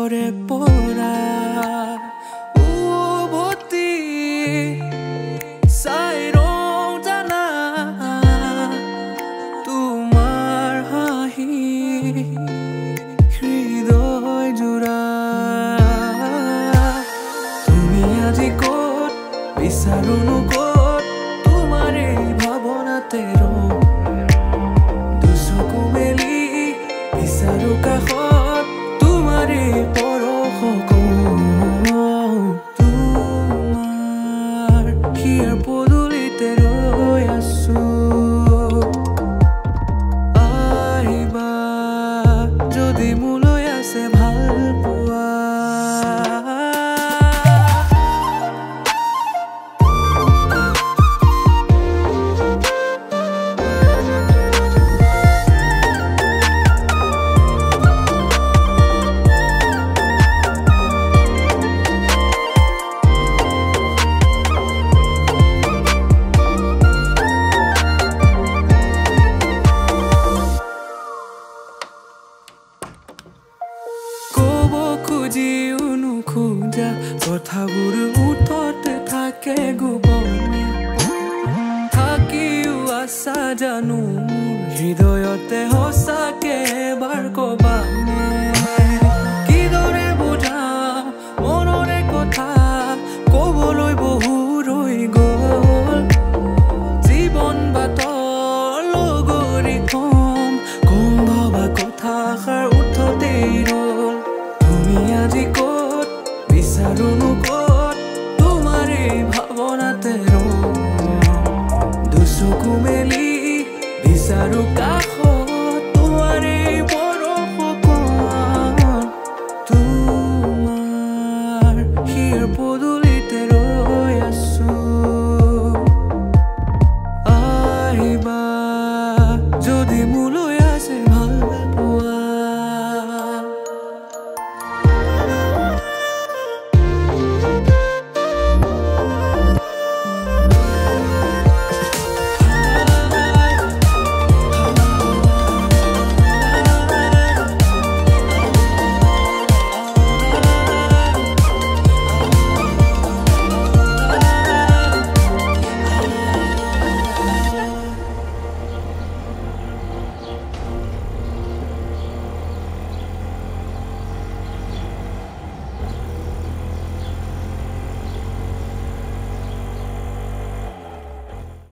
ওচৰে পৰা উভতি চাই ৰওঁ জানা তোমাৰ হাঁহি হৃদয় জোৰা তুমি আজি ক'ত বিচাৰোঁনো ক'ত তোমাৰ এই ভাৱনাতে ৰওঁ দুচকু মেলি বিচাৰো কাষত তোমাৰ এই পৰশ তোমাৰ হিয়াৰ পদূলিতে ৰৈ আছো আহিবা যদি মোলৈ আছে ভাল পোৱা খুজিও নোখোজা কথাবোৰ উঠতে থাকে গোপনে থাকিও আছা জানো মোৰ হৃদয়তে সঁচাকে এবাৰ কবা